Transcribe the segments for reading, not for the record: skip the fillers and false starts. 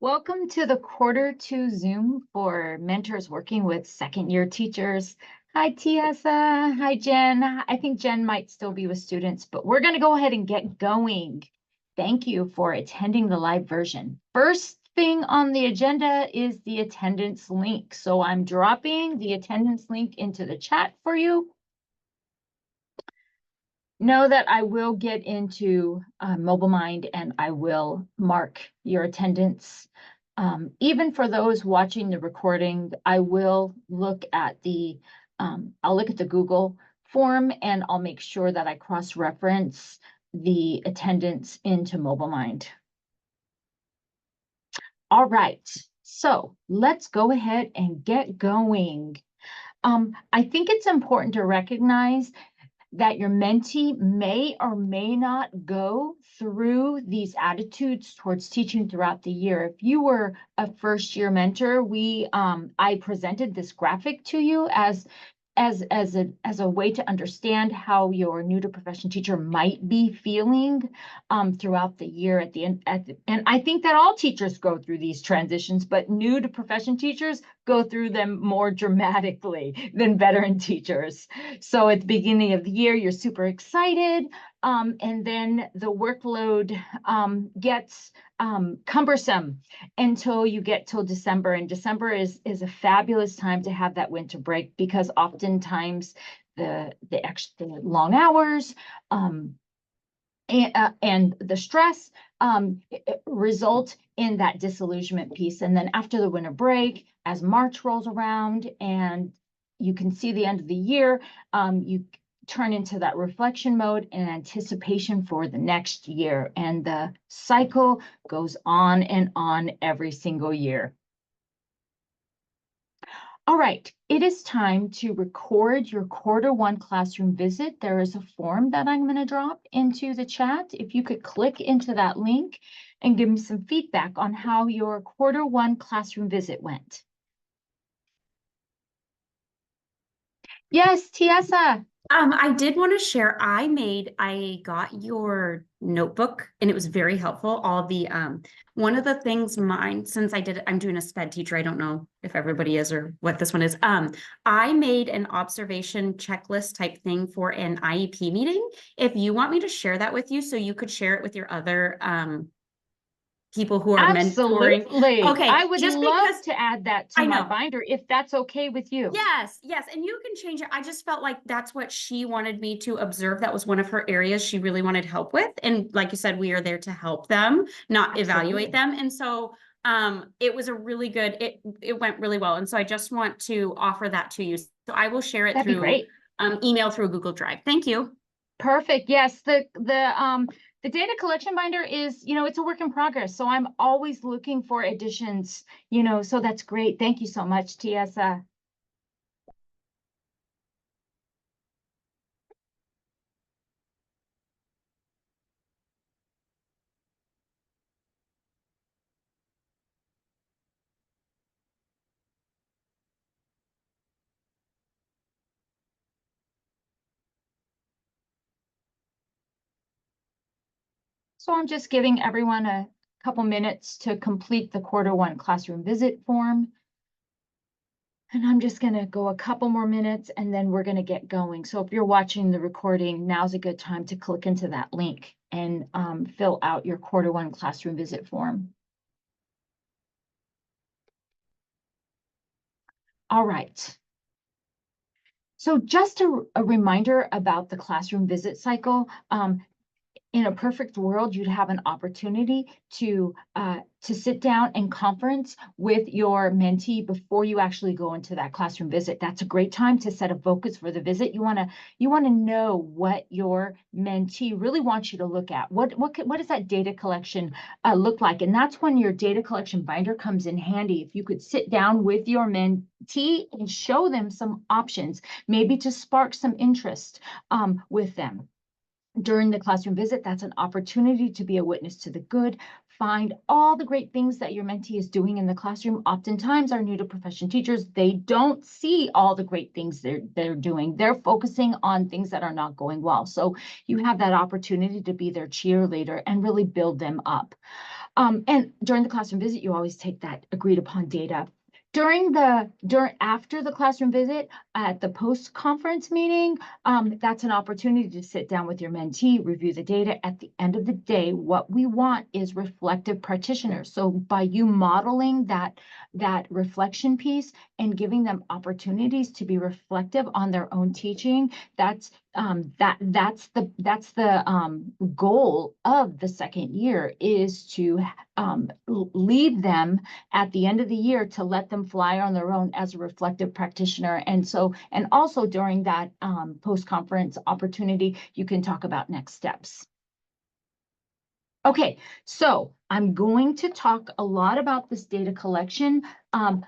Welcome to the quarter two Zoom for mentors working with second year teachers. Hi, Tiasa. Hi, Jen. I think Jen might still be with students, but we're going to go ahead and get going. Thank you for attending the live version. First thing on the agenda is the attendance link. So I'm dropping the attendance link into the chat for you. Know that I will get into MobileMind and I will mark your attendance. Even for those watching the recording, I will look at the Google form and I'll make sure that I cross-reference the attendance into MobileMind. All right, so let's go ahead and get going. I think it's important to recognize that your mentee may or may not go through these attitudes towards teaching throughout the year. If you were a first-year mentor, I presented this graphic to you as a way to understand how your new to profession teacher might be feeling throughout the year at the end. And I think that all teachers go through these transitions, but new to profession teachers go through them more dramatically than veteran teachers. So at the beginning of the year, you're super excited, and then the workload gets cumbersome until you get till December. And December is a fabulous time to have that winter break because oftentimes the long hours and the stress result in that disillusionment piece. And then after the winter break, as March rolls around and you can see the end of the year, you turn into that reflection mode and anticipation for the next year. And the cycle goes on and on every single year. All right, it is time to record your quarter one classroom visit. There is a form that I'm going to drop into the chat. If you could click into that link and give me some feedback on how your quarter one classroom visit went. Yes, Tiasa. I did want to share, I got your notebook and it was very helpful. All the, one of the things since I'm doing a SPED teacher, I don't know if everybody is or what this one is. I made an observation checklist type thing for an IEP meeting. If you want me to share that with you, so you could share it with your other, people who are mentoring. Okay, I would love to add that to my binder if that's okay with you. Yes, and you can change it. I just felt like that's what she wanted me to observe. That was one of her areas she really wanted help with. And like you said, we are there to help them, not evaluate them. And so it was a really good, it went really well. And so I just want to offer that to you. So I will share it through email through Google Drive. Thank you. Perfect. Yes, the data collection binder is, it's a work in progress. So I'm always looking for additions, so that's great. Thank you so much, Tiasa. So I'm just giving everyone a couple minutes to complete the quarter one classroom visit form. And I'm just going to go a couple more minutes and then we're going to get going. So if you're watching the recording, now's a good time to click into that link and fill out your quarter one classroom visit form. All right. So just a reminder about the classroom visit cycle. In a perfect world, you'd have an opportunity to sit down and conference with your mentee before you actually go into that classroom visit. That's a great time to set a focus for the visit. You want to know what your mentee really wants you to look at. What does that data collection look like? And that's when your data collection binder comes in handy. If you could sit down with your mentee and show them some options, maybe to spark some interest with them. During the classroom visit, that's an opportunity to be a witness to the good, find all the great things that your mentee is doing in the classroom. Oftentimes, our new to profession teachers, they don't see all the great things they're doing. They're focusing on things that are not going well. So you have that opportunity to be their cheerleader and really build them up. And during the classroom visit, you always take that agreed upon data. After the classroom visit, at the post-conference meeting, that's an opportunity to sit down with your mentee, review the data. At the end of the day, what we want is reflective practitioners. So by you modeling that reflection piece and giving them opportunities to be reflective on their own teaching, that's the goal of the second year, is to leave them at the end of the year to let them fly on their own as a reflective practitioner. And also during that post-conference opportunity, you can talk about next steps. Okay, so I'm going to talk a lot about this data collection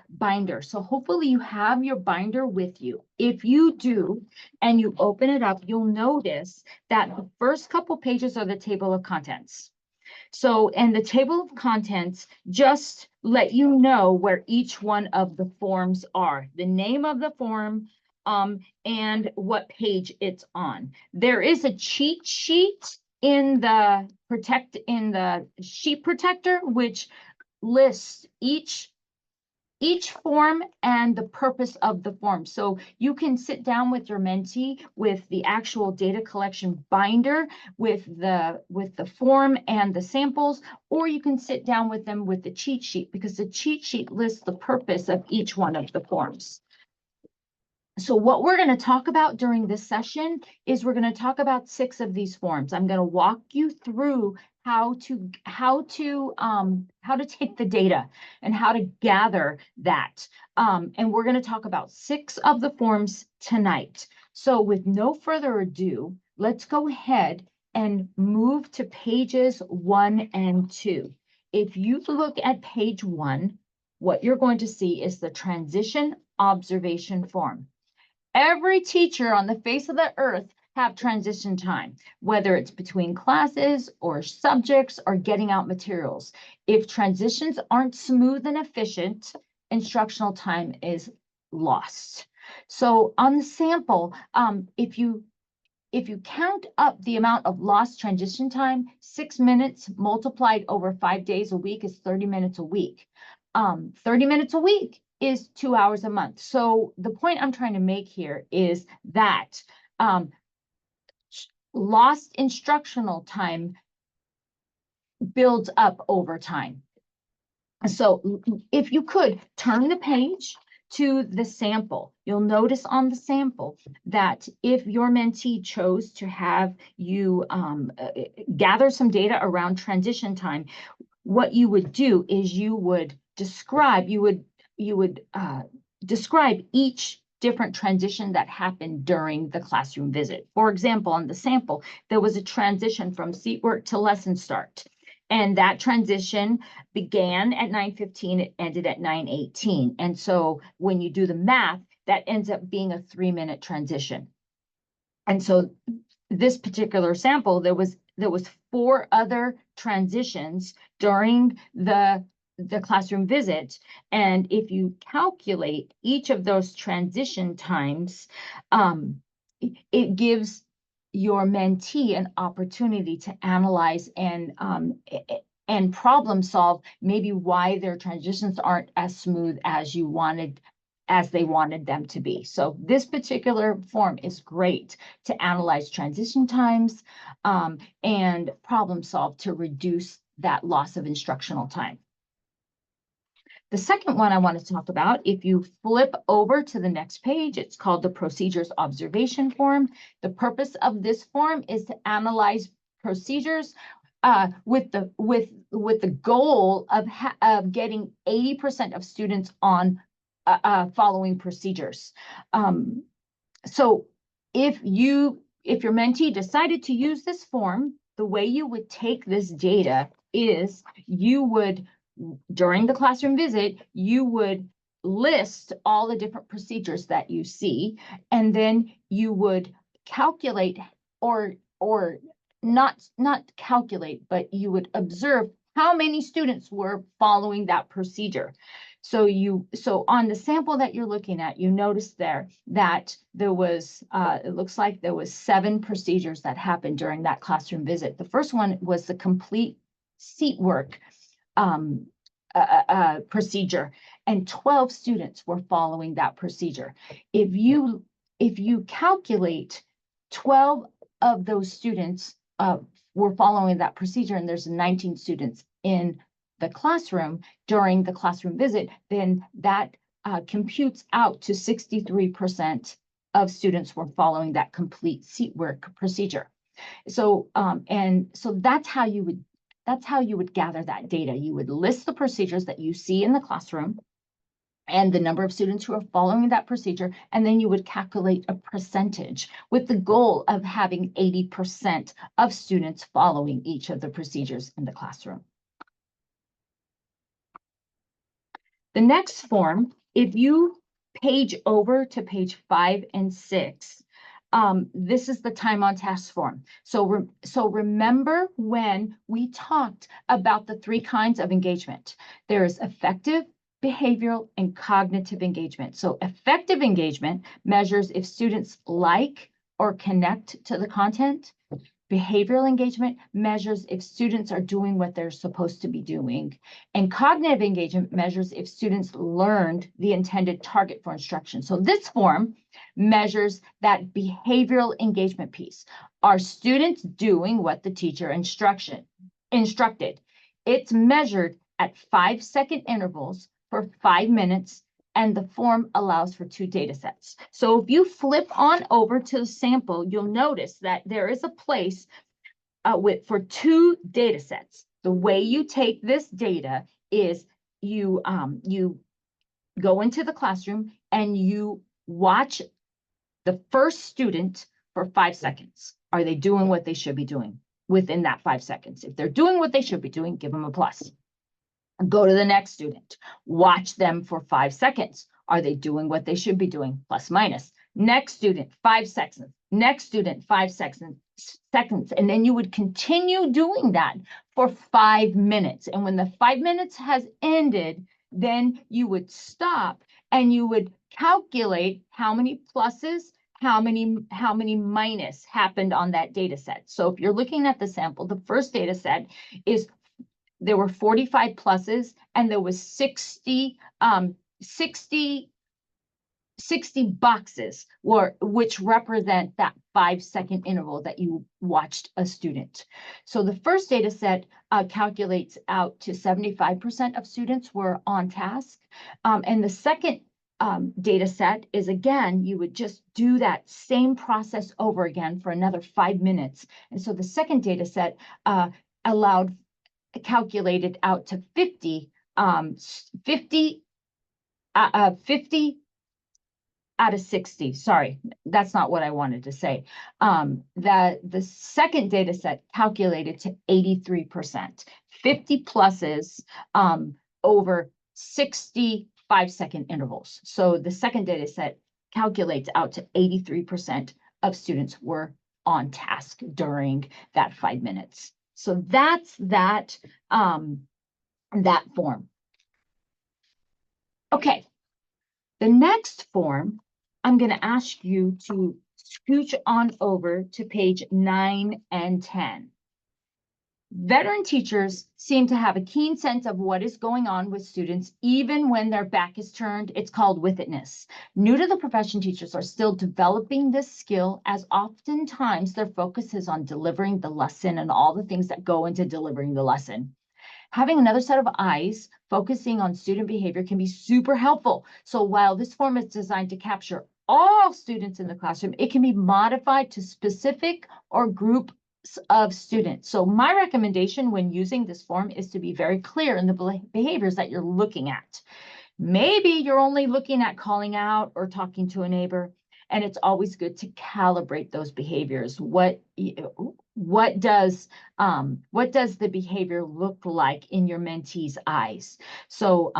binder. So hopefully you have your binder with you. If you do, and you open it up, you'll notice that the first couple pages are the table of contents. So, and the table of contents just let you know where each one of the forms are, the name of the form, and what page it's on. There is a cheat sheet in the sheet protector, which lists each form and the purpose of the form. So you can sit down with your mentee with the actual data collection binder, with the form and the samples, or you can sit down with them with the cheat sheet, because the cheat sheet lists the purpose of each one of the forms. So what we're going to talk about during this session is we're going to talk about 6 of these forms. I'm going to walk you through how to take the data and how to gather that. And we're going to talk about 6 of the forms tonight. So with no further ado, let's go ahead and move to pages 1 and 2. If you look at page 1, what you're going to see is the transition observation form. Every teacher on the face of the earth have transition time, whether it's between classes or subjects or getting out materials. If transitions aren't smooth and efficient, instructional time is lost. So on the sample, if you count up the amount of lost transition time, 6 minutes multiplied over 5 days a week is 30 minutes a week. 30 minutes a week is 2 hours a month. So the point I'm trying to make here is that lost instructional time builds up over time. So if you could turn the page to the sample, you'll notice on the sample that if your mentee chose to have you gather some data around transition time, what you would do is you would describe each different transition that happened during the classroom visit. For example, on the sample, there was a transition from seat work to lesson start. And that transition began at 9:15, it ended at 9:18. And so when you do the math, that ends up being a 3-minute transition. And so this particular sample, there was 4 other transitions during the classroom visit. And if you calculate each of those transition times, it gives your mentee an opportunity to analyze and problem solve maybe why their transitions aren't as smooth as they wanted them to be. So this particular form is great to analyze transition times and problem solve to reduce that loss of instructional time. The second one I want to talk about, if you flip over to the next page, it's called the procedures observation form. The purpose of this form is to analyze procedures with the goal of getting 80% of students on following procedures. So if your mentee decided to use this form, the way you would take this data is you would, during the classroom visit, you would list all the different procedures that you see, and then you would calculate or not calculate, but you would observe how many students were following that procedure. So on the sample that you're looking at, you notice there that there was, it looks like there was 7 procedures that happened during that classroom visit. The first one was the complete seat work procedure, and 12 students were following that procedure. If you calculate 12 of those students were following that procedure, and there's 19 students in the classroom during the classroom visit, then that computes out to 63% of students were following that complete seat work procedure. So, and so that's how you would gather that data. You would list the procedures that you see in the classroom and the number of students who are following that procedure, and then you would calculate a percentage with the goal of having 80% of students following each of the procedures in the classroom. The next form, if you page over to page 5 and 6, this is the time on task form. So remember when we talked about the 3 kinds of engagement. There is effective, behavioral, and cognitive engagement. So effective engagement measures if students like or connect to the content. Behavioral engagement measures if students are doing what they're supposed to be doing. And cognitive engagement measures if students learned the intended target for instruction. So this form measures that behavioral engagement piece. Are students doing what the teacher instructed? It's measured at 5-second intervals for 5 minutes, and the form allows for 2 data sets. So if you flip on over to the sample, you'll notice that there is a place for 2 data sets. The way you take this data is you go into the classroom and you watch the first student for 5 seconds. Are they doing what they should be doing within that 5 seconds? If they're doing what they should be doing, give them a plus. Go to the next student, watch them for 5 seconds. Are they doing what they should be doing? Plus, minus. Next student, 5 seconds. Next student, 5 seconds. And then you would continue doing that for 5 minutes. And when the 5 minutes has ended, then you would stop and you would calculate how many pluses, how many minus happened on that data set. So if you're looking at the sample, the first data set is there were 45 pluses and there was 60 boxes which represent that 5-second interval that you watched a student. So the first data set calculates out to 75% of students were on task. And the second data set is, again, you would just do that same process over again for another 5 minutes. And so the second data set calculated out to 50 out of 60. Sorry, that's not what I wanted to say. The second data set calculated to 83%, 50 pluses over 60 5-second intervals. So the second data set calculates out to 83% of students were on task during that 5 minutes. So that's that form. Okay, the next form, I'm going to ask you to scooch on over to page 9 and 10. Veteran teachers seem to have a keen sense of what is going on with students, even when their back is turned. It's called with-itness. New to the profession teachers are still developing this skill, as oftentimes their focus is on delivering the lesson and all the things that go into delivering the lesson. Having another set of eyes focusing on student behavior can be super helpful. So while this form is designed to capture all students in the classroom, it can be modified to specific or group of students. So my recommendation when using this form is to be very clear in the behaviors that you're looking at. Maybe you're only looking at calling out or talking to a neighbor, and it's always good to calibrate those behaviors. What does the behavior look like in your mentee's eyes? So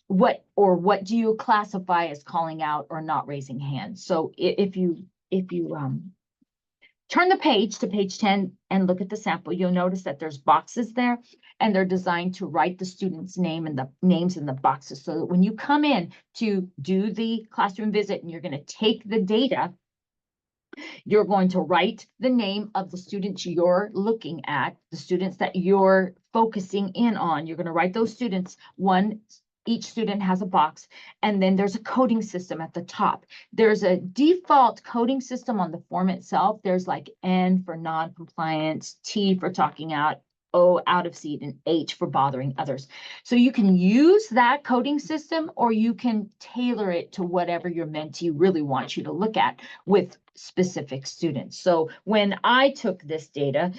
what do you classify as calling out or not raising hands? So if you turn the page to page 10 and look at the sample, you'll notice that there's boxes there, and they're designed to write the student's name and the names in the boxes, so that when you come in to do the classroom visit and you're going to take the data, You're going to write the name of the students you're looking at, the students that you're focusing in on. You're going to write those students. Each student has a box, and then there's a coding system at the top. There's a default coding system on the form itself. There's like N for non-compliance, T for talking out, O out of seat, and H for bothering others. So you can use that coding system, or you can tailor it to whatever your mentee really wants you to look at with specific students. So when I took this data,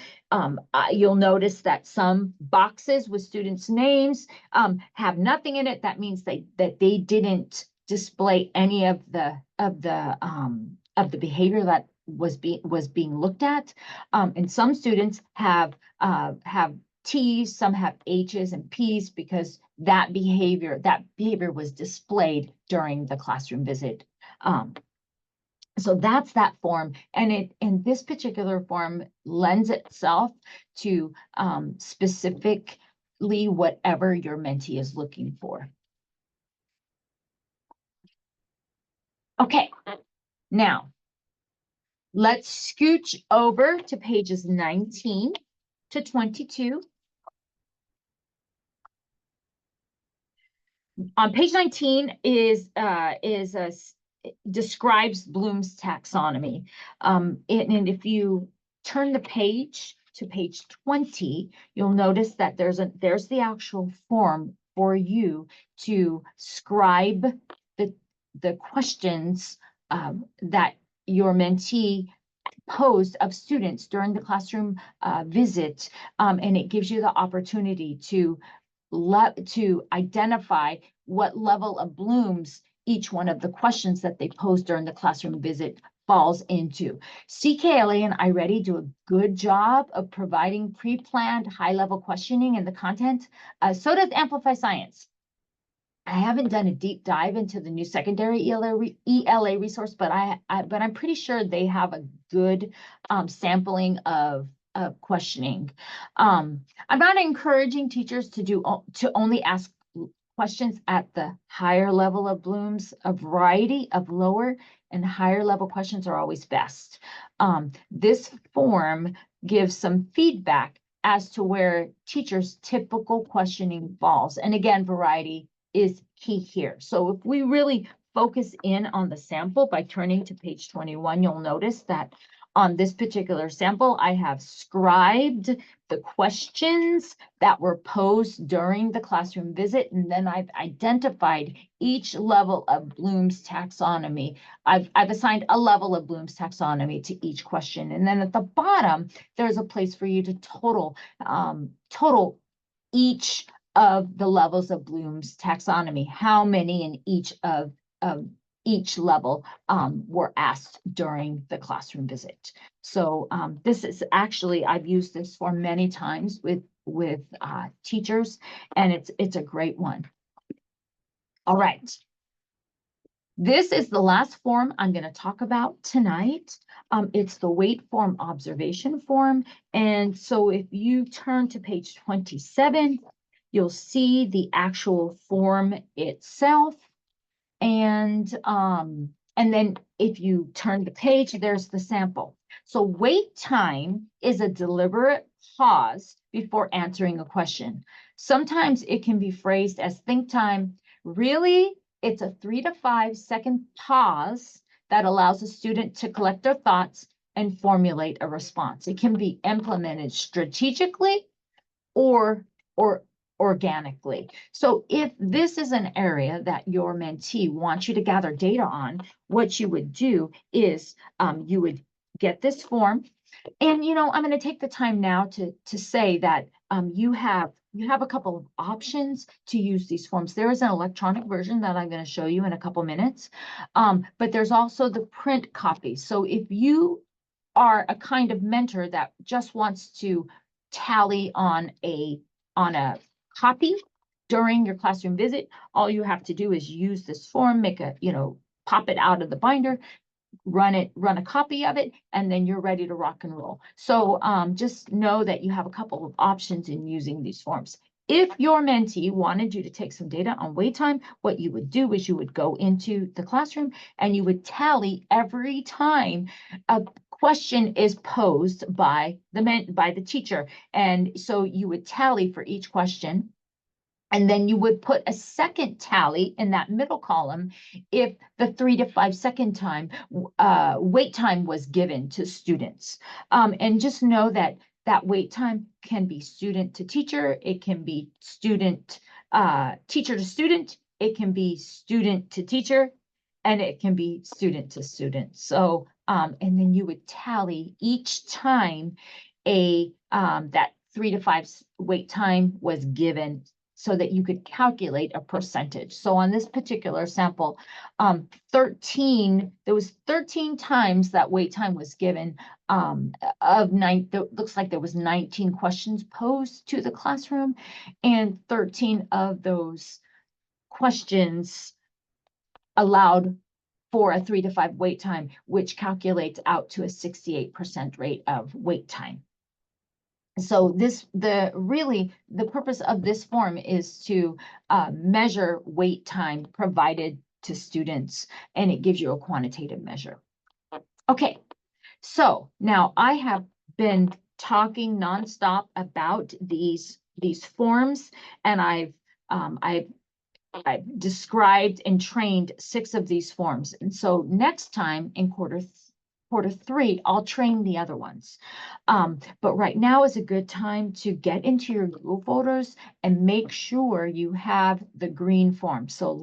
you'll notice that some boxes with students' names have nothing in it. That means that they didn't display any of the behavior that was being looked at. And some students have T's, some have H's and P's, because that behavior was displayed during the classroom visit. So that's that form, and this particular form lends itself to specifically whatever your mentee is looking for. Okay, now let's scooch over to pages 19 to 22. On page 19 describes Bloom's taxonomy. And if you turn the page to page 20, you'll notice that there's the actual form for you to scribe the questions that your mentee posed of students during the classroom visit, and it gives you the opportunity to identify what level of Bloom's each one of the questions that they posed during the classroom visit falls into. CKLA and iReady do a good job of providing pre-planned high-level questioning in the content. So does Amplify Science. I haven't done a deep dive into the new secondary ELA resource, but I'm pretty sure they have a good sampling of questioning. I'm not encouraging teachers to only ask questions at the higher level of Bloom's. A variety of lower and higher level questions are always best. This form gives some feedback as to where teachers' typical questioning falls. And again, variety is key here. So if we really focus in on the sample by turning to page 21, you'll notice that on this particular sample, I have scribed the questions that were posed during the classroom visit, and then I've identified each level of Bloom's taxonomy. I've assigned a level of Bloom's taxonomy to each question. And then at the bottom, there's a place for you to total each of the levels of Bloom's taxonomy, how many in each of each level were asked during the classroom visit. So this is actually, I've used this form many times with teachers, and it's a great one. All right. This is the last form I'm going to talk about tonight. It's the wait form observation form. And so if you turn to page 27, you'll see the actual form itself. And then if you turn the page, there's the sample. So wait time is a deliberate pause before answering a question. Sometimes it can be phrased as think time. Really, it's a 3 to 5 second pause that allows a student to collect their thoughts and formulate a response. It can be implemented strategically or organically. So if this is an area that your mentee wants you to gather data on, what you would do is you would get this form. And, I'm going to take the time now to say that you have a couple of options to use these forms. There is an electronic version that I'm going to show you in a couple minutes, but there's also the print copy. So if you are a kind of mentor that just wants to tally on a copy during your classroom visit, all you have to do is use this form, pop it out of the binder, run a copy of it, and then you're ready to rock and roll. So just know that you have a couple of options in using these forms. if your mentee wanted you to take some data on wait time, what you would do is you would go into the classroom and you would tally every time a question is posed by the teacher. And so you would tally for each question. And then you would put a second tally in that middle column if the 3 to 5 second time wait time was given to students. And just know that that wait time can be student to teacher, it can be student, teacher to student, it can be student to teacher, and it can be student to student. So, and then you would tally each time that 3 to 5 wait time was given so that you could calculate a percentage. So on this particular sample, there was 13 times that wait time was given looks like there was 19 questions posed to the classroom, and 13 of those questions allowed for a 3 to 5 wait time, which calculates out to a 68% rate of wait time. So the purpose of this form is to measure wait time provided to students, and it gives you a quantitative measure. Okay, so now I have been talking nonstop about these forms, and I've described and trained 6 of these forms. And so next time in quarter 3, I'll train the other ones. But right now is a good time to get into your Google folders and make sure you have the green form. So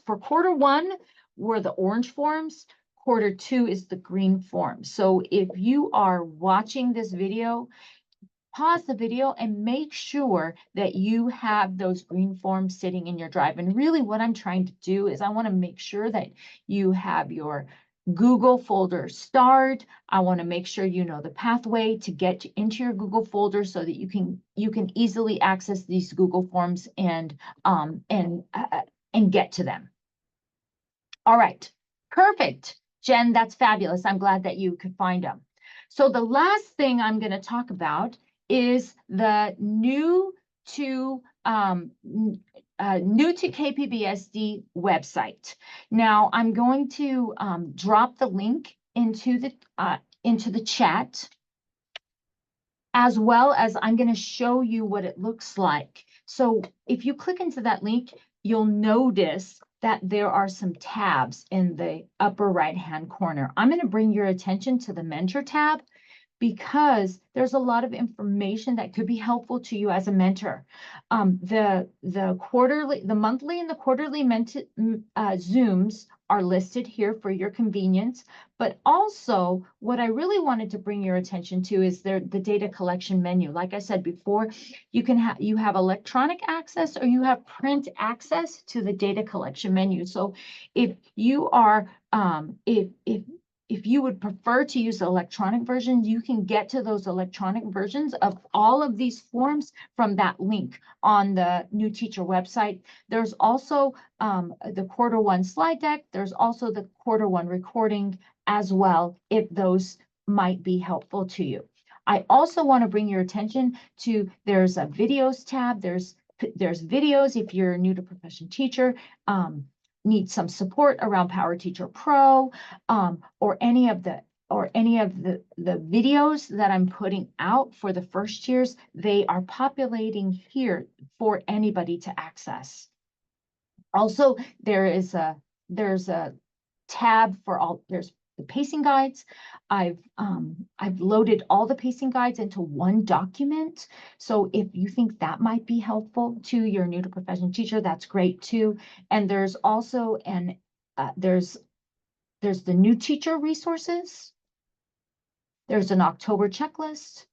for quarter 1 were the orange forms, quarter 2 is the green form. So if you are watching this video, pause the video and make sure that you have those green forms sitting in your drive. And really what I'm trying to do is I want to make sure that you have your Google folder starred. I want to make sure you know the pathway to get into your Google folder so that you can easily access these Google forms and get to them. All right, perfect. Jen, that's fabulous. I'm glad that you could find them. So the last thing I'm going to talk about is the new to KPBSD website. Now I'm going to drop the link into the chat, as well as I'm going to show you what it looks like. So if you click into that link, you'll notice that there are some tabs in the upper right-hand corner. I'm going to bring your attention to the Mentor tab, because there's a lot of information that could be helpful to you as a mentor. The monthly and the quarterly Zooms are listed here for your convenience, but also what I really wanted to bring your attention to is the data collection menu. Like I said before, you have electronic access or you have print access to the data collection menu. So if you are if you would prefer to use the electronic version, you can get to those electronic versions of all of these forms from that link on the New Teacher website. There's also the quarter 1 slide deck. There's also the quarter 1 recording as well, if those might be helpful to you. I also want to bring your attention to, there's a videos tab. There's videos if you're a new to profession teacher, need some support around PowerTeacher Pro, or any of the videos that I'm putting out for the first years. They are populating here for anybody to access. Also, there's a tab for there's the pacing guides. I've loaded all the pacing guides into one document. So if you think that might be helpful to your new to profession teacher, that's great too. And there's also there's the new teacher resources. There's an October checklist,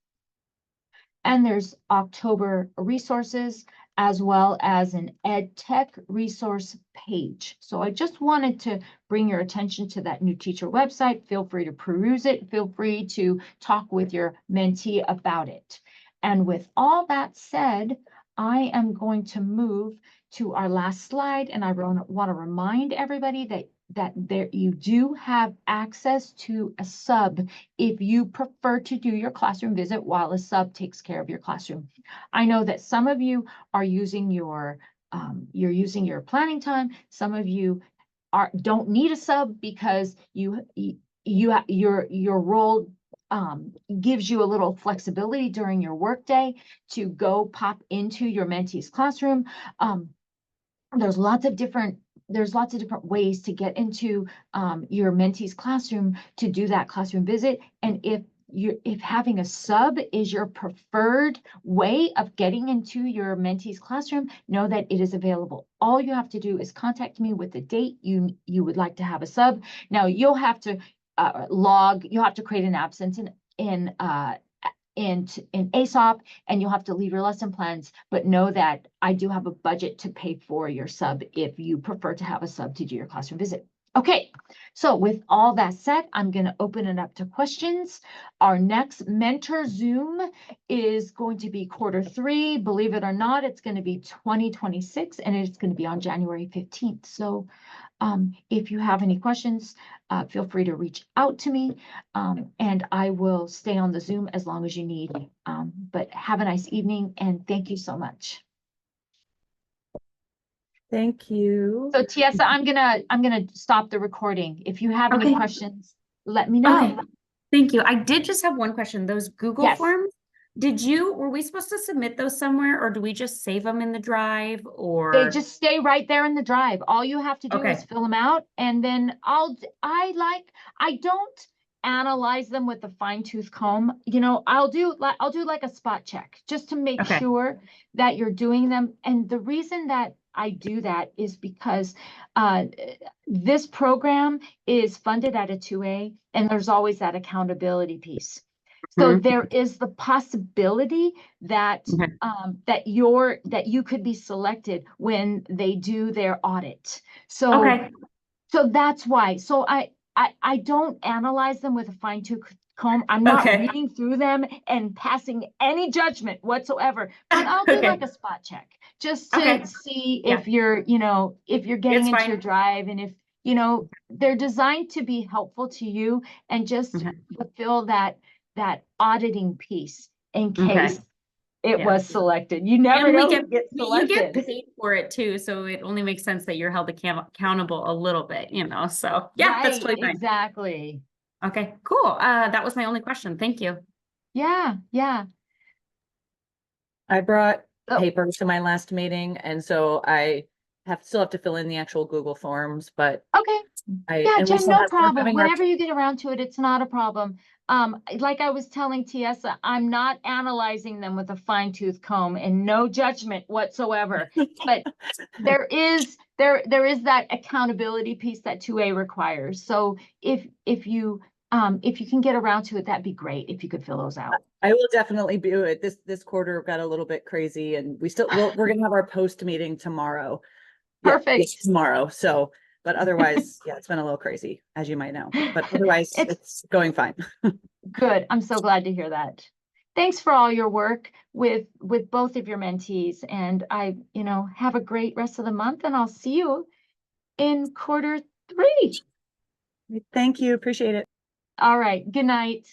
and there's October resources, as well as an EdTech resource page. So I just wanted to bring your attention to that New Teacher website. Feel free to peruse it. Feel free to talk with your mentee about it. And with all that said, I am going to move to our last slide, and I want to remind everybody that there you do have access to a sub if you prefer to do your classroom visit while a sub takes care of your classroom. I know that some of you are using you're using your planning time. Some of you don't need a sub because your role gives you a little flexibility during your workday to go pop into your mentee's classroom. There's lots of different ways to get into your mentee's classroom to do that classroom visit. And if having a sub is your preferred way of getting into your mentee's classroom, know that it is available. All you have to do is contact me with the date you would like to have a sub. Now you'll have to you'll have to create an absence in ASOP, and you'll have to leave your lesson plans, but know that I do have a budget to pay for your sub if you prefer to have a sub to do your classroom visit. Okay, so with all that said, I'm going to open it up to questions. Our next Mentor Zoom is going to be Q3. Believe it or not, it's going to be 2026, and it's going to be on January 15th. So if you have any questions, feel free to reach out to me, and I will stay on the Zoom as long as you need. But have a nice evening, and thank you so much. Thank you. So Tiesa, I'm gonna stop the recording. If you have any Okay. questions, let me know. Okay, thank you. I did just have one question. Those Google Yes. forms, were we supposed to submit those somewhere, or do we just save them in the drive, or? They just stay right there in the drive. All you have to do is Okay. fill them out, and then I don't analyze them with a fine-tooth comb. You know, I'll do like a spot check just to make Okay. sure that you're doing them. And the reason that I do that is because this program is funded at a 2A, and there's always that accountability piece. So Mhm. there is the possibility that Okay. that you could be selected when they do their audit. So Okay, so that's why. So I don't analyze them with a fine-tooth comb. I'm not Okay. reading through them and passing any judgment whatsoever, but I'll do Okay. like a spot check just to Okay. see Yeah. if you're, if you're getting It's into fine. your drive, and if, they're designed to be helpful to you and just Okay. fulfill that auditing piece in Okay. case it Yeah. was selected. You never And know we who get, gets you get selected. paid for it too, so it only makes sense that you're held accountable a little bit, so yeah, that's Right, totally fine. exactly. Okay, cool. That was my only question. Thank you. Yeah, yeah. I brought Oh. papers to my last meeting, and so I still have to fill in the actual Google forms, but Okay. Yeah, and we Jen, still no we're problem. having our- Whenever you get around to it, it's not a problem. Like I was telling Tiesa, I'm not analyzing them with a fine-tooth comb, and no judgment whatsoever. But there is that accountability piece that 2A requires. So if you can get around to it, that'd be great if you could fill those out. I will definitely do it. This quarter got a little bit crazy, and we're gonna have our post meeting tomorrow. Perfect. Yes, tomorrow. So, but otherwise, yeah, it's been a little crazy, as you might know. But otherwise, it's going fine. Good. I'm so glad to hear that. Thanks for all your work with both of your mentees, and have a great rest of the month, and I'll see you in Q3. Thank you. Appreciate it. All right. Good night.